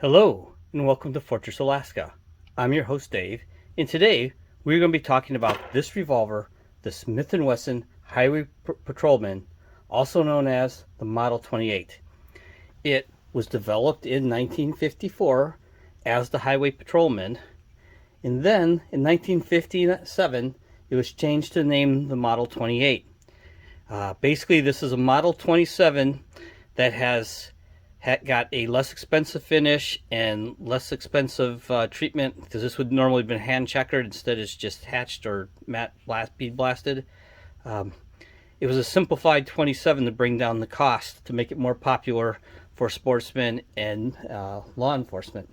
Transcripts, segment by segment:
Hello, and welcome to Fortress, Alaska. I'm your host, Dave, and today we're going to be talking about this revolver, the Smith & Wesson Highway Patrolman, also known as the Model 28. It was developed in 1954 as the Highway Patrolman, and then in 1957 it was changed to name the Model 28. Basically, this is a Model 27 that has got a less expensive finish and less expensive treatment, because this would normally have been hand checkered. Instead it's just hatched or matte bead blasted. It was a simplified 27 to bring down the cost, to make it more popular for sportsmen and law enforcement.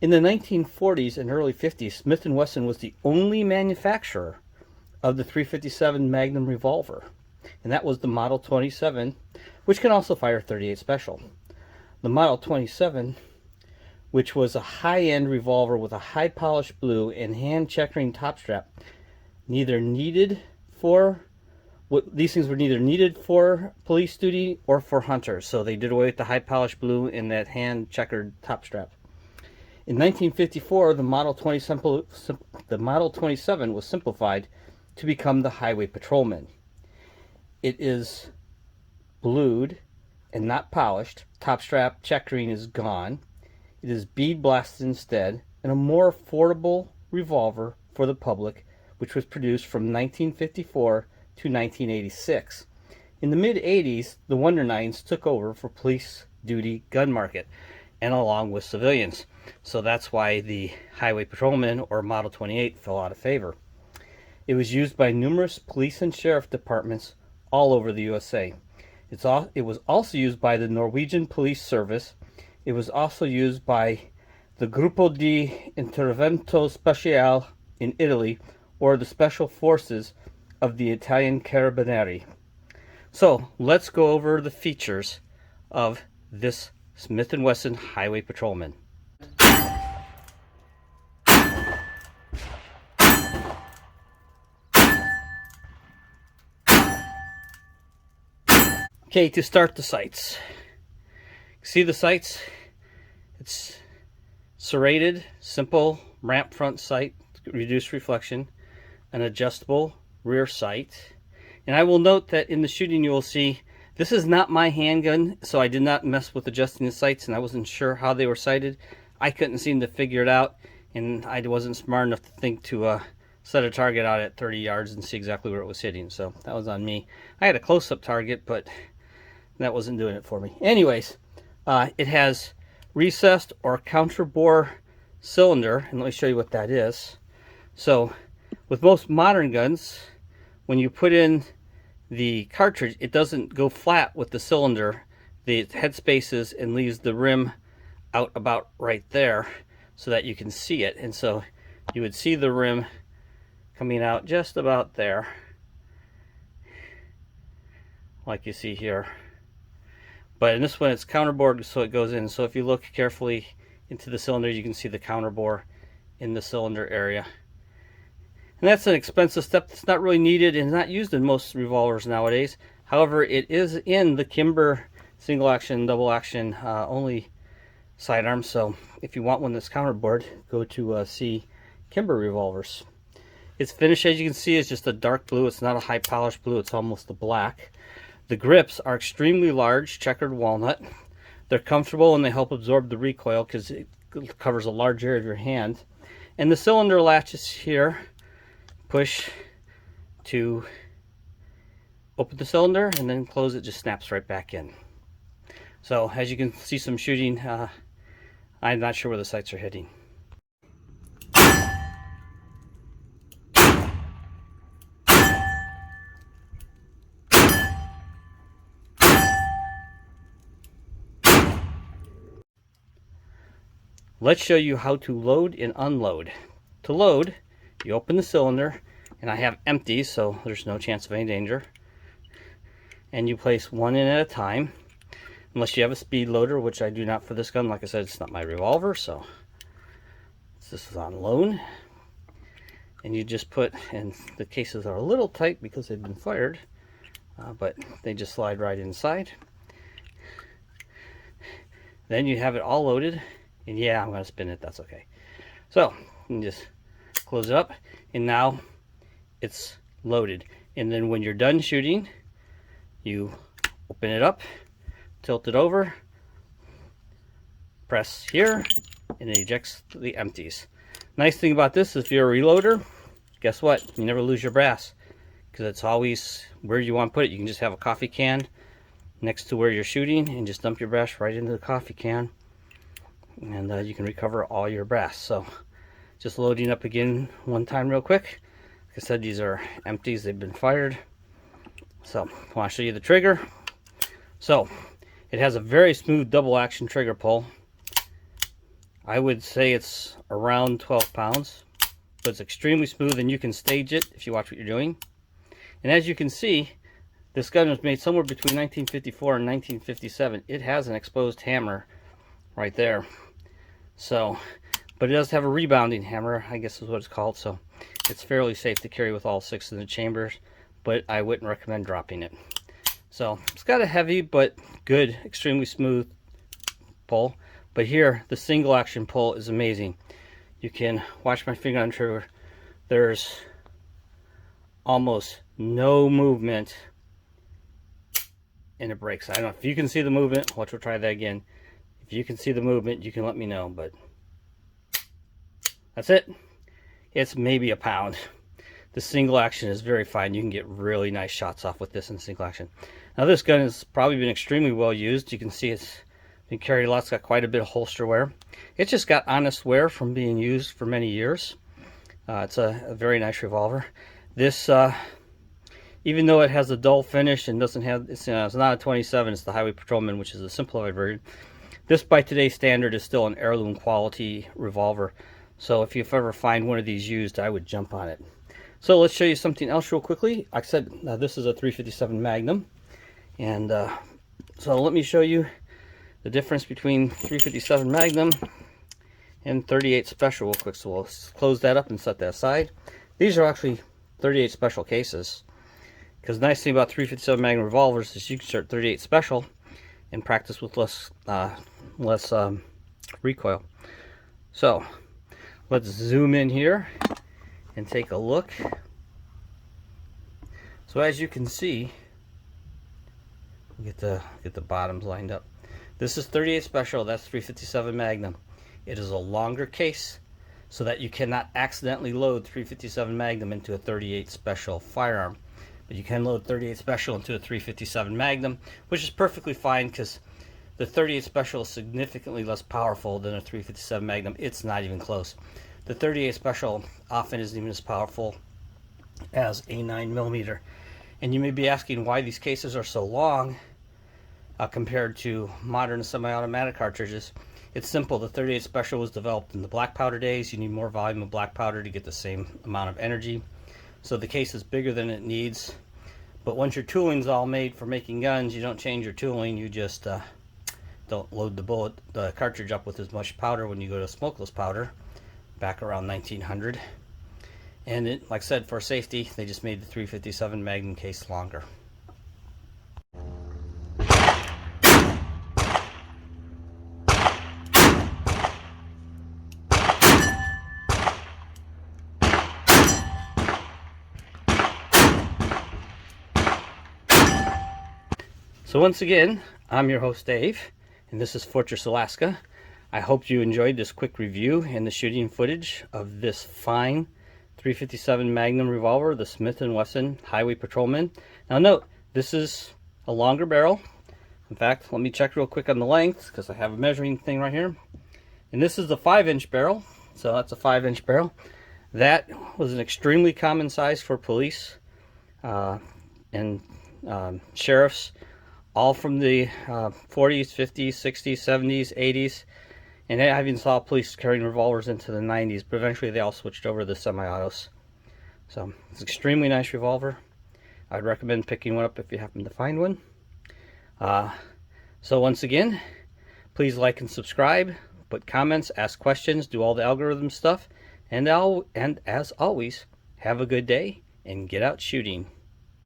In the 1940s and early 50s, Smith & Wesson was the only manufacturer of the .357 Magnum revolver, and that was the Model 27, which can also fire .38 Special. The Model 27, which was a high-end revolver with a high-polished blue and hand-checkering top strap, these things were neither needed for police duty or for hunters, so they did away with the high-polished blue and that hand-checkered top strap. In 1954, the Model 27 was simplified to become the Highway Patrolman. It is blued and not polished. Top strap checkering is gone. It is bead blasted instead, and a more affordable revolver for the public, which was produced from 1954 to 1986. In the mid-80s, the Wonder Nines took over for police duty gun market, and along with civilians. So that's why the Highway Patrolman, or Model 28, fell out of favor. It was used by numerous police and sheriff departments all over the USA. It was also used by the Norwegian Police Service. It was also used by the Gruppo di Intervento Speciale in Italy, or the Special Forces of the Italian Carabinieri. So let's go over the features of this Smith & Wesson Highway Patrolman. Okay, to start the sights. See the sights? It's serrated, simple ramp front sight, reduced reflection, an adjustable rear sight. And I will note that in the shooting you will see, this is not my handgun, so I did not mess with adjusting the sights, and I wasn't sure how they were sighted. I couldn't seem to figure it out, and I wasn't smart enough to think to set a target out at 30 yards and see exactly where it was hitting, so that was on me. I had a close-up target, but that wasn't doing it for me. Anyways, it has recessed or counterbore cylinder, and let me show you what that is. So with most modern guns, when you put in the cartridge, it doesn't go flat with the cylinder. The head spaces and leaves the rim out about right there so that you can see it. And so you would see the rim coming out just about there, like you see here. But in this one it's counterbored, so it goes in. So if you look carefully into the cylinder, you can see the counterbore in the cylinder area. And that's an expensive step that's not really needed and not used in most revolvers nowadays. However, it is in the Kimber single action, double action only sidearm. So if you want one that's counterbored, go to see Kimber revolvers. Its finish, as you can see, is just a dark blue. It's not a high polished blue, it's almost a black. The grips are extremely large, checkered walnut. They're comfortable and they help absorb the recoil because it covers a large area of your hand. And the cylinder latches here. Push to open the cylinder and then close it, just snaps right back in. So as you can see some shooting, I'm not sure where the sights are hitting. Let's show you how to load and unload. To load, you open the cylinder, and I have empty, so there's no chance of any danger. And you place one in at a time, unless you have a speed loader, which I do not for this gun. Like I said, it's not my revolver, so this is on loan. And you just put, and the cases are a little tight because they've been fired, but they just slide right inside. Then you have it all loaded, And yeah, I'm going to spin it. That's okay. So you can just close it up, and now it's loaded. And then when you're done shooting, you open it up, tilt it over, press here, and it ejects the empties. Nice thing about this is if you're a reloader, guess what? You never lose your brass, because it's always where you want to put it. You can just have a coffee can next to where you're shooting and just dump your brass right into the coffee can, and you can recover all your brass. So just loading up again one time real quick. Like I said, these are empties, they've been fired. So I want to show you the trigger. So it has a very smooth double action trigger pull. I would say it's around 12 pounds, but it's extremely smooth, and you can stage it if you watch what you're doing. And as you can see, this gun was made somewhere between 1954 and 1957. It has an exposed hammer right there. So, but it does have a rebounding hammer, I guess is what it's called. So it's fairly safe to carry with all 6 in the chambers, but I wouldn't recommend dropping it. So it's got a heavy but good, extremely smooth pull. But here, the single action pull is amazing. You can watch my finger on the trigger. There's almost no movement, and it breaks. I don't know if you can see the movement. Watch, we'll try that again. If you can see the movement, you can let me know, but that's it. It's maybe a pound. The single action is very fine. You can get really nice shots off with this in single action. Now this gun has probably been extremely well used. You can see it's been carried a lot. It's got quite a bit of holster wear. It's just got honest wear from being used for many years. It's a very nice revolver. This, even though it has a dull finish and doesn't have, it's not a 27, it's the Highway Patrolman, which is a simplified version. This, by today's standard, is still an heirloom quality revolver. So if you ever find one of these used, I would jump on it. So let's show you something else real quickly. Like I said, this is a 357 Magnum. And so let me show you the difference between 357 Magnum and 38 Special real quick. So we'll close that up and set that aside. These are actually 38 Special cases. Because the nice thing about 357 Magnum revolvers is you can start 38 Special and practice with less recoil. So let's zoom in here and take a look. So as you can see, get the bottoms lined up. This is 38 Special, that's 357 Magnum. It is a longer case so that you cannot accidentally load 357 Magnum into a 38 Special firearm. But you can load 38 Special into a 357 Magnum, which is perfectly fine because the 38 Special is significantly less powerful than a 357 Magnum. It's not even close. The 38 Special often isn't even as powerful as a 9mm. And you may be asking why these cases are so long compared to modern semi-automatic cartridges. It's simple. The 38 Special was developed in the black powder days. You need more volume of black powder to get the same amount of energy. So the case is bigger than it needs. But once your tooling's all made for making guns, you don't change your tooling. You just don't load the cartridge up with as much powder when you go to smokeless powder back around 1900. And it, like I said, for safety, they just made the 357 Magnum case longer. So once again, I'm your host Dave, and this is Fortress, Alaska. I hope you enjoyed this quick review and the shooting footage of this fine 357 Magnum revolver, the Smith & Wesson Highway Patrolman. Now note, this is a longer barrel. In fact, let me check real quick on the length because I have a measuring thing right here. And this is the 5-inch barrel, so that's a 5-inch barrel. That was an extremely common size for police and sheriffs, all from the 40s, 50s, 60s, 70s, 80s. And I even saw police carrying revolvers into the 90s, but eventually they all switched over to the semi-autos. So it's an extremely nice revolver. I'd recommend picking one up if you happen to find one. So once again, please like and subscribe, put comments, ask questions, do all the algorithm stuff, and as always, have a good day and get out shooting.